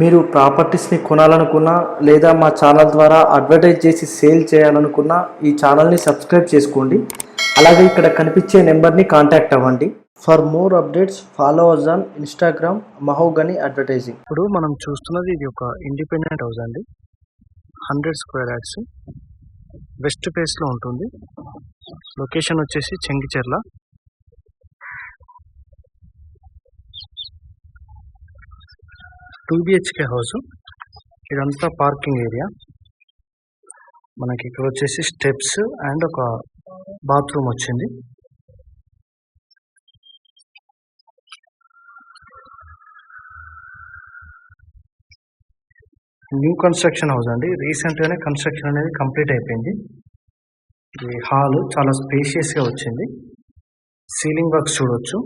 మీరు ప్రాపర్టీస్ని కొనాలనుకున్నా లేదా మా ఛానల్ ద్వారా అడ్వర్టైజ్ చేసి సేల్ చేయాలనుకున్నా ఈ ఛానల్ని సబ్స్క్రైబ్ చేసుకోండి. అలాగే ఇక్కడ కనిపించే నెంబర్ని కాంటాక్ట్ అవ్వండి. For more updates follow us on Instagram Mahogany advertising. ఇప్పుడు మనం చూస్తున్నది ఇది ఒక ఇండిపెండెంట్ హౌస్ అండి. 100 స్క్వేర్ యార్డ్స్ వెస్ట్ ఫేస్లో ఉంటుంది. లొకేషన్ వచ్చేసి చెంగిచెర్ల. Two BHK house. ఇదంతా పార్కింగ్ ఏరియా. మనకి ఇక్కడ వచ్చేసి స్టెప్స్ అండ్ ఒక బాత్రూమ్ వచ్చింది. న్యూ కన్స్ట్రక్షన్ హౌస్ అండి. రీసెంట్గానే కన్స్ట్రక్షన్ అనేది కంప్లీట్ అయిపోయింది. ఈ హాల్ చాలా స్పేషియస్గా వచ్చింది. సీలింగ్ వర్క్స్ చూడవచ్చు.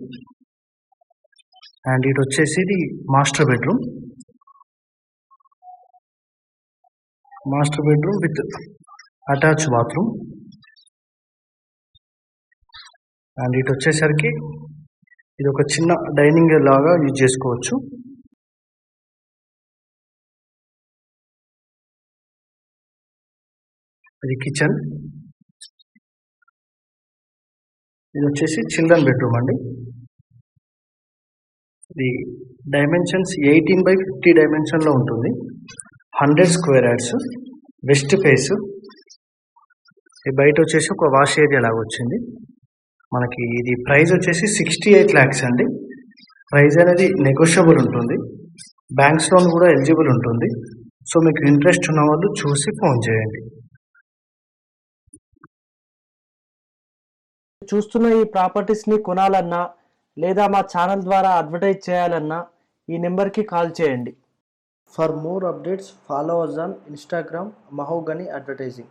అండ్ ఇటు వచ్చేసి ఇది master bedroom with attach bathroom. And ఇటు వచ్చేసరికి ఇది ఒక చిన్న డైనింగ్ లాగా యూజ్ చేసుకోవచ్చు. ఇది కిచెన్. ఇది వచ్చేసి చిల్డ్రన్ బెడ్రూమ్ అండి. ఇది డైమెన్షన్స్ 18x50 డైమెన్షన్లో ఉంటుంది. 100 స్క్వేర్ యార్డ్స్ వెస్ట్ ఫేస్. బయట వచ్చేసి ఒక వాష్ ఏరియా లాగా వచ్చింది. మనకి ఇది ప్రైస్ వచ్చేసి 68 lakhs అండి. ప్రైస్ అనేది నెగోషియబుల్ ఉంటుంది. బ్యాంక్స్ లోన్ కూడా ఎలిజిబుల్ ఉంటుంది. సో మీకు ఇంట్రెస్ట్ ఉన్న వాళ్ళు చూసి ఫోన్ చేయండి. చూస్తున్న ఈ ప్రాపర్టీస్ని కొనాలన్నా లేదా మా ఛానల్ ద్వారా అడ్వర్టైజ్ చేయాలన్నా ఈ నెంబర్కి కాల్ చేయండి. For more updates follow us on Instagram Mahogany advertising.